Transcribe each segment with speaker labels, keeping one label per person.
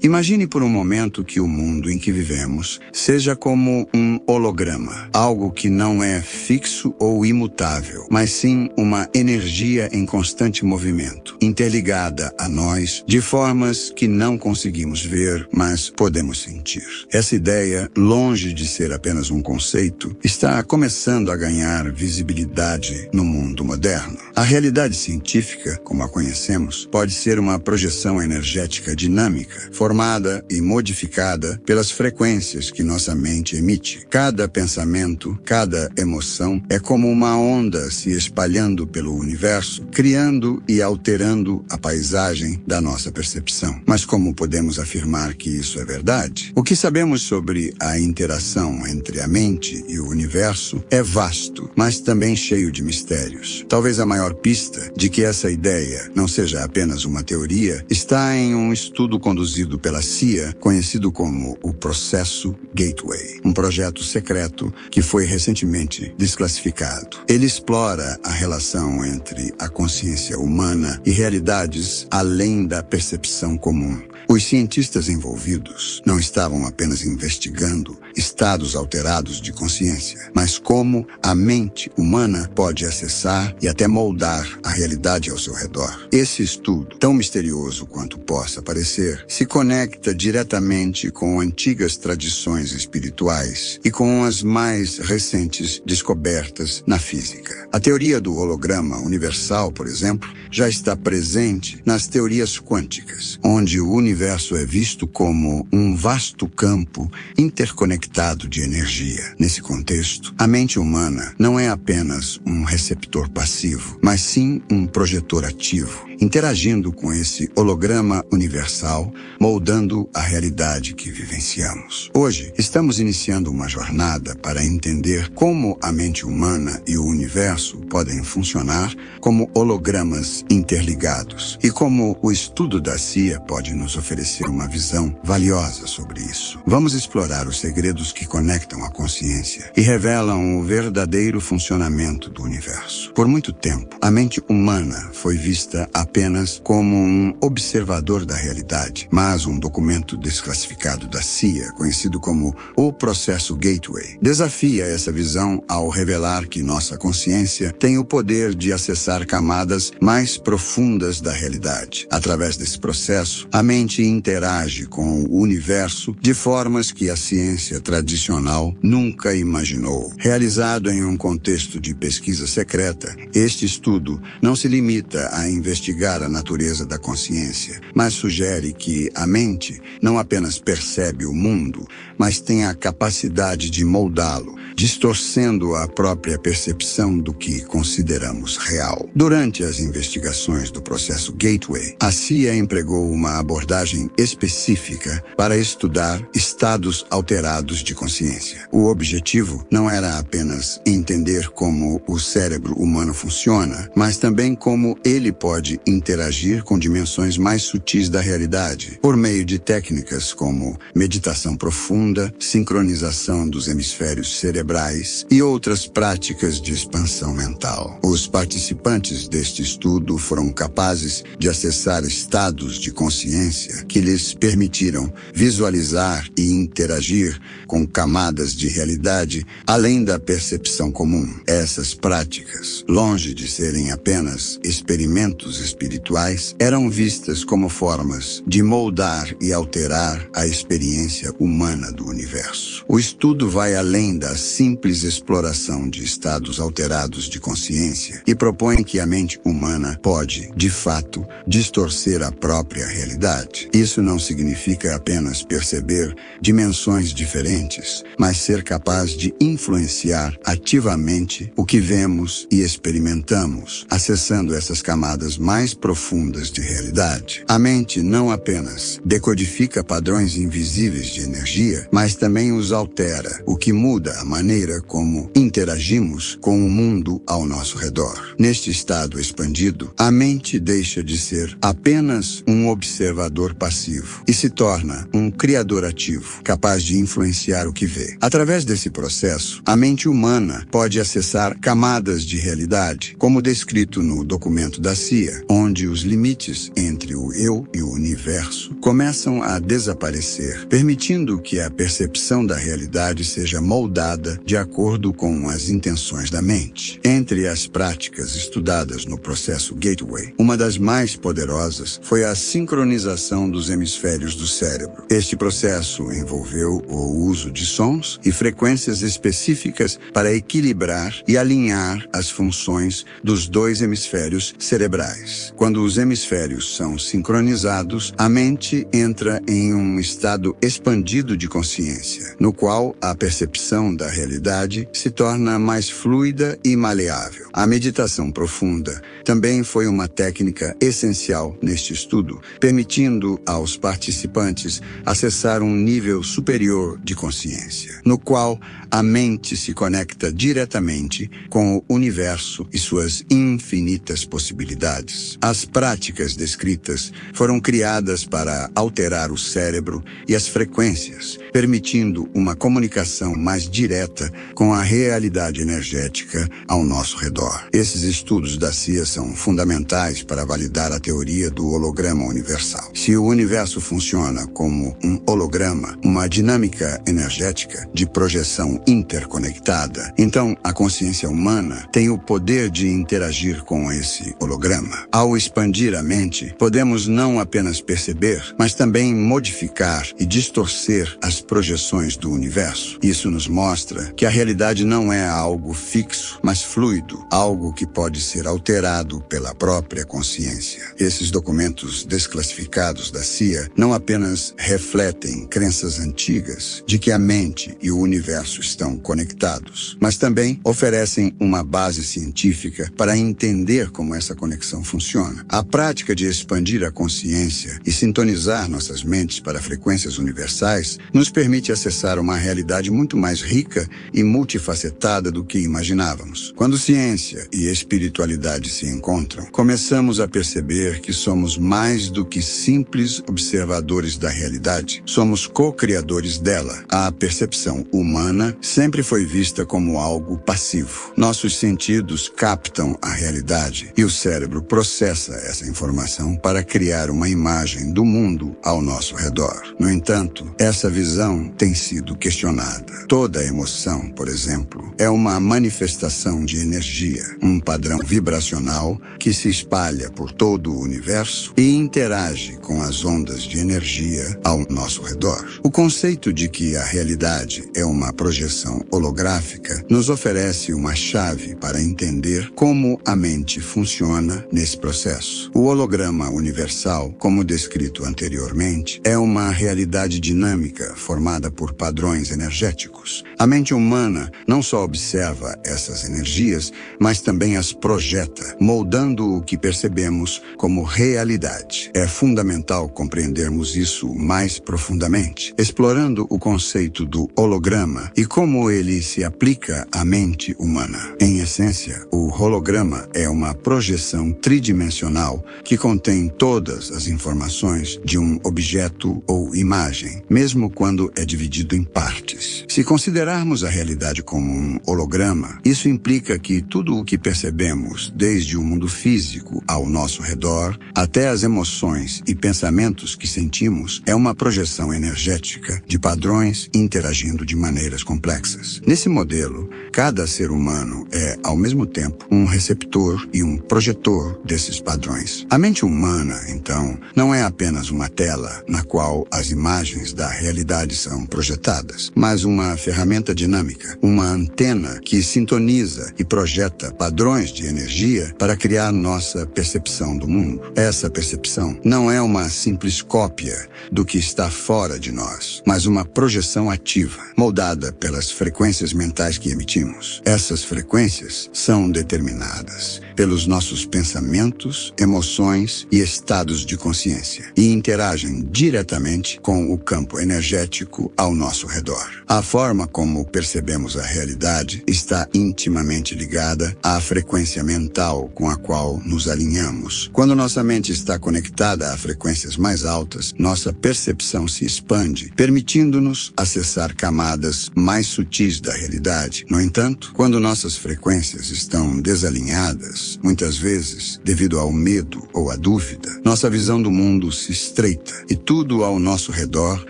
Speaker 1: Imagine por um momento que o mundo em que vivemos seja como um holograma, algo que não é fixo ou imutável, mas sim uma energia em constante movimento, interligada a nós de formas que não conseguimos ver, mas podemos sentir. Essa ideia, longe de ser apenas um conceito, está começando a ganhar visibilidade no mundo moderno. A realidade científica, como a conhecemos, pode ser uma projeção energética dinâmica, formada e modificada pelas frequências que nossa mente emite. Cada pensamento, cada emoção é como uma onda se espalhando pelo universo, criando e alterando a paisagem da nossa percepção. Mas como podemos afirmar que isso é verdade? O que sabemos sobre a interação entre a mente e o universo é vasto, mas também cheio de mistérios. Talvez a maior pista de que essa ideia não seja apenas uma teoria está em um estudo conduzido pela CIA, conhecido como o Processo Gateway, um projeto secreto que foi recentemente desclassificado. Ele explora a relação entre a consciência humana e realidades além da percepção comum. Os cientistas envolvidos não estavam apenas investigando estados alterados de consciência, mas como a mente humana pode acessar e até moldar a realidade ao seu redor. Esse estudo, tão misterioso quanto possa parecer, se conecta diretamente com antigas tradições espirituais e com as mais recentes descobertas na física. A teoria do holograma universal, por exemplo, já está presente nas teorias quânticas, onde o universo é visto como um vasto campo interconectado de energia. Nesse contexto, a mente humana não é apenas um receptor passivo, mas sim um projetor ativo, interagindo com esse holograma universal, moldando a realidade que vivenciamos. Hoje, estamos iniciando uma jornada para entender como a mente humana e o universo podem funcionar como hologramas interligados e como o estudo da CIA pode nos oferecer uma visão valiosa sobre isso. Vamos explorar os segredos que conectam a consciência e revelam o verdadeiro funcionamento do universo. Por muito tempo, a mente humana foi vista apenas como um observador da realidade, mas um documento desclassificado da CIA, conhecido como o Processo Gateway, desafia essa visão ao revelar que nossa consciência tem o poder de acessar camadas mais profundas da realidade. Através desse processo, a mente interage com o universo de formas que a ciência tradicional nunca imaginou. Realizado em um contexto de pesquisa secreta, este estudo não se limita a investigar a natureza da consciência, mas sugere que a mente não apenas percebe o mundo, mas tem a capacidade de moldá-lo, distorcendo a própria percepção do que consideramos real. Durante as investigações do processo Gateway, a CIA empregou uma abordagem específica para estudar estados alterados de consciência. O objetivo não era apenas entender como o cérebro humano funciona, mas também como ele pode interagir com dimensões mais sutis da realidade, por meio de técnicas como meditação profunda, sincronização dos hemisférios cerebrais e outras práticas de expansão mental. Os participantes deste estudo foram capazes de acessar estados de consciência que lhes permitiram visualizar e interagir com camadas de realidade além da percepção comum. Essas práticas, longe de serem apenas experimentos espirituais, eram vistas como formas de moldar e alterar a experiência humana do universo. O estudo vai além da simples exploração de estados alterados de consciência e propõe que a mente humana pode, de fato, distorcer a própria realidade. Isso não significa apenas perceber dimensões diferentes, mas ser capaz de influenciar ativamente o que vemos e experimentamos, acessando essas camadas mais profundas de realidade. A mente não apenas decodifica padrões invisíveis de energia, mas também os altera, o que muda a maneira como interagimos com o mundo ao nosso redor. Neste estado expandido, a mente deixa de ser apenas um observador passivo e se torna um criador ativo, capaz de influenciar o que vê. Através desse processo, a mente humana pode acessar camadas de realidade, como descrito no documento da CIA, onde os limites entre o eu e o universo começam a desaparecer, permitindo que a percepção da realidade seja moldada de acordo com as intenções da mente. Entre as práticas estudadas no processo Gateway, uma das mais poderosas foi a sincronização dos hemisférios do cérebro. Este processo envolveu o uso de sons e frequências específicas para equilibrar e alinhar as funções dos dois hemisférios cerebrais. Quando os hemisférios são sincronizados, a mente entra em um estado expandido de consciência, no qual a percepção da realidade se torna mais fluida e maleável. A meditação profunda também foi uma técnica essencial neste estudo, permitindo aos participantes acessar um nível superior de consciência, no qual a mente se conecta diretamente com o universo e suas infinitas possibilidades. As práticas descritas foram criadas para alterar o cérebro e as frequências, permitindo uma comunicação mais direta com a realidade energética ao nosso redor. Esses estudos da CIA são fundamentais para validar a teoria do holograma universal. Se o universo funciona como um holograma, uma dinâmica energética de projeção interconectada, então a consciência humana tem o poder de interagir com esse holograma. Ao expandir a mente, podemos não apenas perceber, mas também modificar e distorcer as projeções do universo. Isso nos mostra que a realidade não é algo fixo, mas fluido, algo que pode ser alterado pela própria consciência. Esses documentos desclassificados da CIA não apenas refletem crenças antigas de que a mente e o universo estão conectados, mas também oferecem uma base científica para entender como essa conexão funciona. A prática de expandir a consciência e sintonizar nossas mentes para frequências universais nos permite acessar uma realidade muito mais rica e multifacetada do que imaginávamos. Quando ciência e espiritualidade se encontram, começamos a perceber que somos mais do que simples observadores da realidade. Somos co-criadores dela. A percepção humana sempre foi vista como algo passivo. Nossos sentidos captam a realidade e o cérebro processa essa informação para criar uma imagem do mundo ao nosso redor. No entanto, essa visão tem sido questionada. Toda emoção, por exemplo, é uma manifestação de energia, um padrão vibracional que se espalha por todo o universo e interage com as ondas de energia ao nosso redor. O conceito de que a realidade é uma projeção holográfica nos oferece uma chave para entender como a mente funciona nesse processo. O holograma universal, como descrito anteriormente, é uma realidade dinâmica formada por padrões energéticos. A mente humana não só observa essas energias, mas também as projeta, moldando o que percebemos como realidade. É fundamental compreendermos isso mais profundamente, explorando o conceito do holograma e como ele se aplica à mente humana. Em essência, o holograma é uma projeção tridimensional que contém todas as informações de um objeto ou imagem, mesmo quando é dividido em partes. Se considerarmos a realidade como um holograma, isso implica que tudo o que percebemos, desde o mundo físico ao nosso redor, até as emoções e pensamentos que sentimos, é uma projeção energética de padrões interagindo de maneiras complexas. Nesse modelo, cada ser humano é, ao mesmo tempo, um receptor e um projetor desses padrões. A mente humana, então, não é apenas uma tela na qual as imagens da realidade são projetadas, mas uma ferramenta dinâmica, uma antena que sintoniza e projeta padrões de energia para criar nossa percepção do mundo. Essa percepção não é uma simples cópia do que está fora de nós, mas uma projeção ativa, moldada pelas frequências mentais que emitimos. Essas frequências são determinadas pelos nossos pensamentos, emoções e estados de consciência e interagem diretamente com o campo energético ao nosso redor. A forma como percebemos a realidade está intimamente ligada à frequência mental com a qual nos alinhamos. Quando nossa mente está conectada a frequências mais altas, nossa percepção se expande, permitindo-nos acessar camadas mais sutis da realidade. No entanto, quando nossas frequências estão desalinhadas, muitas vezes, devido devido ao medo ou à dúvida, nossa visão do mundo se estreita e tudo ao nosso redor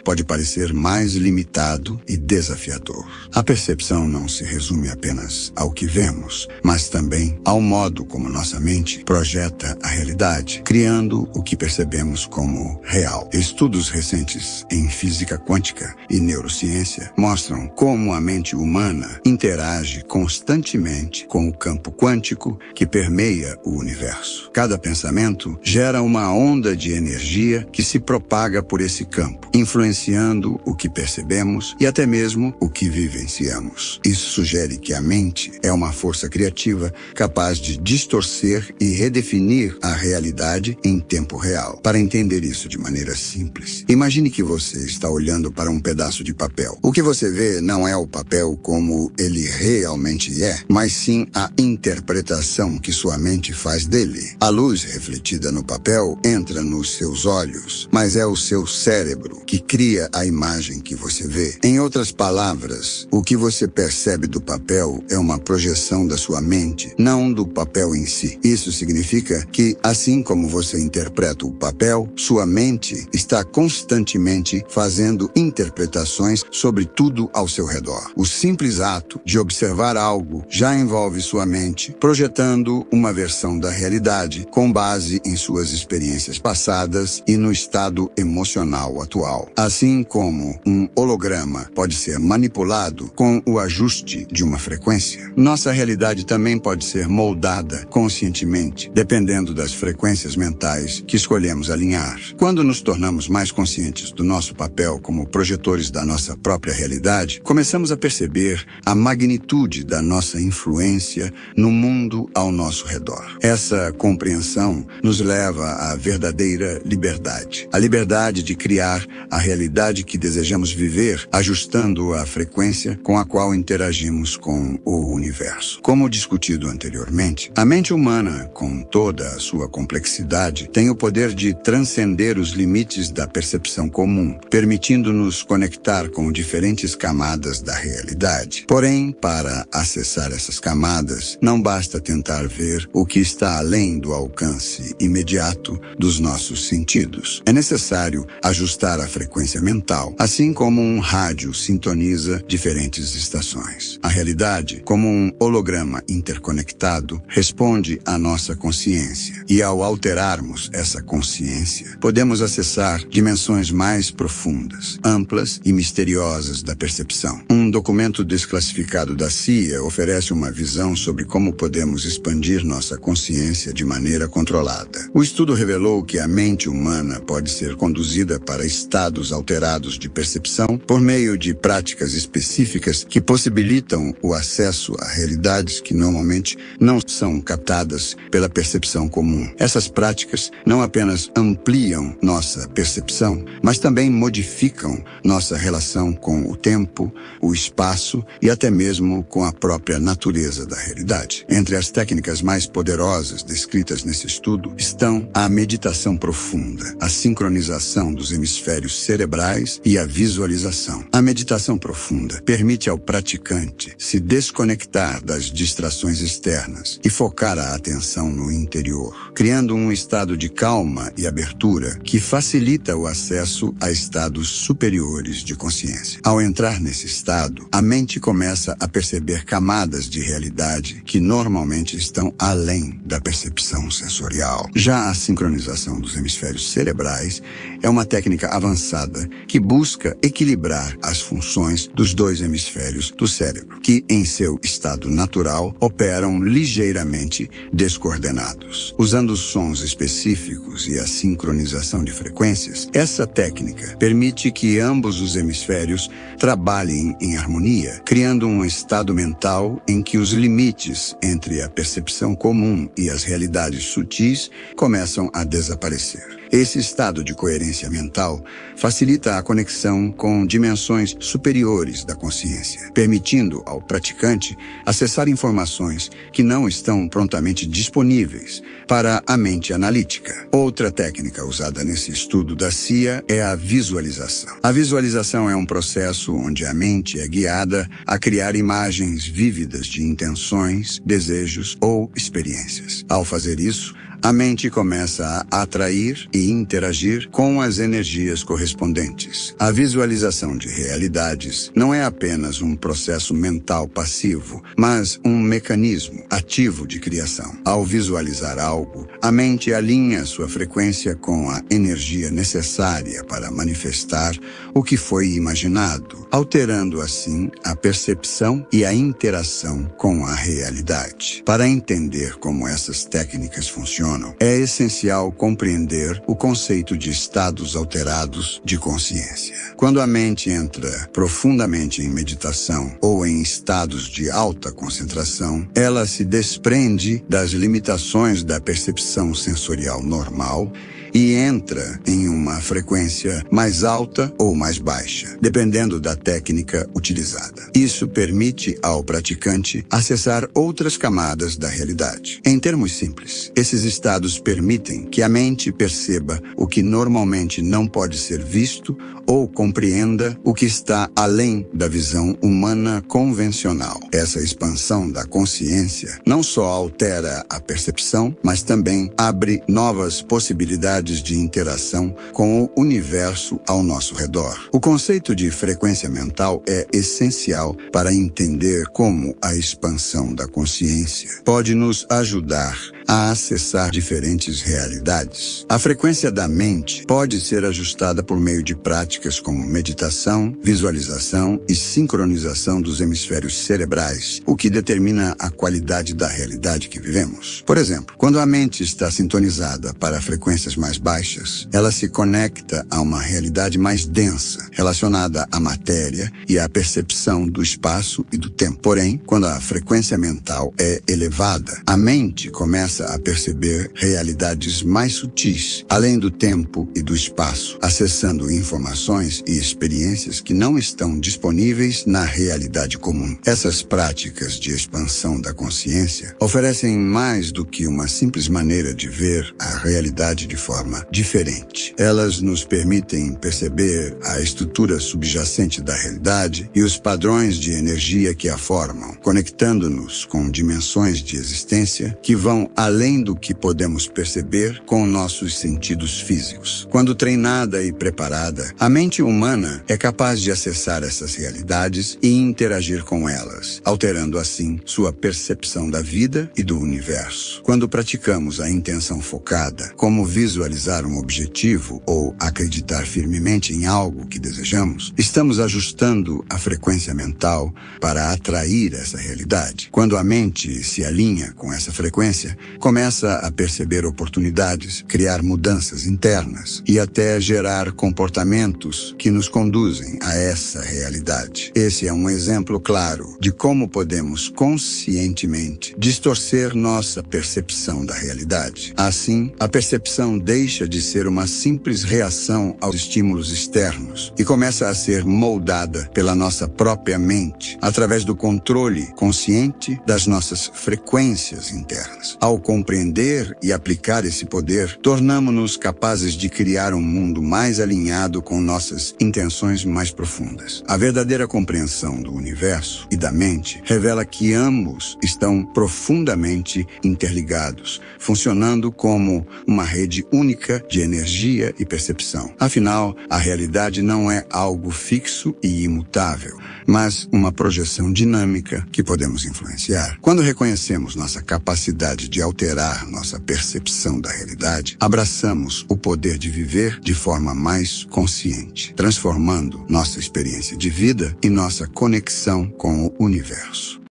Speaker 1: pode parecer mais limitado e desafiador. A percepção não se resume apenas ao que vemos, mas também ao modo como nossa mente projeta a realidade, criando o que percebemos como real. Estudos recentes em física quântica e neurociência mostram como a mente humana interage constantemente com o campo quântico que permeia o universo. Cada pensamento gera uma onda de energia que se propaga por esse campo, influenciando o que percebemos e até mesmo o que vivenciamos. Isso sugere que a mente é uma força criativa capaz de distorcer e redefinir a realidade em tempo real. Para entender isso de maneira simples, imagine que você está olhando para um pedaço de papel. O que você vê não é o papel como ele realmente é, mas sim a interpretação que sua mente faz dele. A luz refletida no papel entra nos seus olhos, mas é o seu cérebro que cria a imagem que você vê. Em outras palavras, o que você percebe do papel é uma projeção da sua mente, não do papel em si. Isso significa que, assim como você interpreta o papel, sua mente está constantemente fazendo interpretações sobre tudo ao seu redor. O simples ato de observar algo já envolve sua mente, projetando uma versão da realidade com base em suas experiências passadas e no estado emocional atual. Assim como um holograma pode ser manipulado com o ajuste de uma frequência, nossa realidade também pode ser moldada conscientemente, dependendo das frequências mentais que escolhemos alinhar. Quando nos tornamos mais conscientes do nosso papel como projetores da nossa própria realidade, começamos a perceber a magnitude da nossa influência no mundo ao nosso redor. Essa compreensão nos leva à verdadeira liberdade. A liberdade de criar a realidade que desejamos viver, ajustando a frequência com a qual interagimos com o universo. Como discutido anteriormente, a mente humana, com toda a sua complexidade, tem o poder de transcender os limites da percepção comum, permitindo-nos conectar com diferentes camadas da realidade. Porém, para acessar essas camadas, não basta tentar ver o que está além do alcance imediato dos nossos sentidos. É necessário ajustar a frequência mental, assim como um rádio sintoniza diferentes estações. A realidade, como um holograma interconectado, responde à nossa consciência. E ao alterarmos essa consciência, podemos acessar dimensões mais profundas, amplas e misteriosas da percepção. Um documento desclassificado da CIA oferece uma visão sobre como podemos expandir nossa consciência de maneira controlada. O estudo revelou que a mente humana pode ser conduzida para estados alterados de percepção por meio de práticas específicas que possibilitam o acesso a realidades que normalmente não são captadas pela percepção comum. Essas práticas não apenas ampliam nossa percepção, mas também modificam nossa relação com o tempo, o espaço e até mesmo com a própria natureza da realidade. Entre as técnicas mais poderosas descritas nesse estudo estão a meditação profunda, a sincronização dos hemisférios cerebrais e a visualização. A meditação profunda permite ao praticante se desconectar das distrações externas e focar a atenção no interior, criando um estado de calma e abertura que facilita o acesso a estados superiores de consciência. Ao entrar nesse estado, a mente começa a perceber camadas de realidade que normalmente estão além da percepção sensorial. Já a sincronização dos hemisférios cerebrais é uma técnica avançada que busca equilibrar as funções dos dois hemisférios do cérebro, que, em seu estado natural, operam ligeiramente descoordenados. Usando sons específicos e a sincronização de frequências, essa técnica permite que ambos os hemisférios trabalhem em harmonia, criando um estado mental em que os limites entre a percepção comum e as realidades sutis começam a desaparecer. Esse estado de coerência mental facilita a conexão com dimensões superiores da consciência, permitindo ao praticante acessar informações que não estão prontamente disponíveis para a mente analítica. Outra técnica usada nesse estudo da CIA é a visualização. A visualização é um processo onde a mente é guiada a criar imagens vívidas de intenções, desejos ou experiências. Ao fazer isso, a mente começa a atrair e interagir com as energias correspondentes. A visualização de realidades não é apenas um processo mental passivo, mas um mecanismo ativo de criação. Ao visualizar algo, a mente alinha sua frequência com a energia necessária para manifestar o que foi imaginado, alterando assim a percepção e a interação com a realidade. Para entender como essas técnicas funcionam, é essencial compreender o conceito de estados alterados de consciência. Quando a mente entra profundamente em meditação ou em estados de alta concentração, ela se desprende das limitações da percepção sensorial normal e entra em uma frequência mais alta ou mais baixa, dependendo da técnica utilizada. Isso permite ao praticante acessar outras camadas da realidade. Em termos simples, esses estados permitem que a mente perceba o que normalmente não pode ser visto ou compreenda o que está além da visão humana convencional. Essa expansão da consciência não só altera a percepção, mas também abre novas possibilidades de interação com o universo ao nosso redor. O conceito de frequência mental é essencial para entender como a expansão da consciência pode nos ajudar a acessar diferentes realidades. A frequência da mente pode ser ajustada por meio de práticas como meditação, visualização e sincronização dos hemisférios cerebrais, o que determina a qualidade da realidade que vivemos. Por exemplo, quando a mente está sintonizada para frequências mais baixas, ela se conecta a uma realidade mais densa, relacionada à matéria e à percepção do espaço e do tempo. Porém, quando a frequência mental é elevada, a mente começa a perceber realidades mais sutis, além do tempo e do espaço, acessando informações e experiências que não estão disponíveis na realidade comum. Essas práticas de expansão da consciência oferecem mais do que uma simples maneira de ver a realidade de forma diferente. Elas nos permitem perceber a estrutura subjacente da realidade e os padrões de energia que a formam, conectando-nos com dimensões de existência que vão além do que podemos perceber com nossos sentidos físicos. Quando treinada e preparada, a mente humana é capaz de acessar essas realidades e interagir com elas, alterando assim sua percepção da vida e do universo. Quando praticamos a intenção focada, como visualizar um objetivo ou acreditar firmemente em algo que desejamos, estamos ajustando a frequência mental para atrair essa realidade. Quando a mente se alinha com essa frequência, começa a perceber oportunidades, criar mudanças internas e até gerar comportamentos que nos conduzem a essa realidade. Esse é um exemplo claro de como podemos conscientemente distorcer nossa percepção da realidade. Assim, a percepção deixa de ser uma simples reação aos estímulos externos e começa a ser moldada pela nossa própria mente, através do controle consciente das nossas frequências internas. Ao compreender e aplicar esse poder, tornamo-nos capazes de criar um mundo mais alinhado com nossas intenções mais profundas. A verdadeira compreensão do universo e da mente revela que ambos estão profundamente interligados, funcionando como uma rede única de energia e percepção. Afinal, a realidade não é algo fixo e imutável, mas uma projeção dinâmica que podemos influenciar. Quando reconhecemos nossa capacidade de alterar nossa percepção da realidade, abraçamos o poder de viver de forma mais consciente, transformando nossa experiência de vida e nossa conexão com o universo.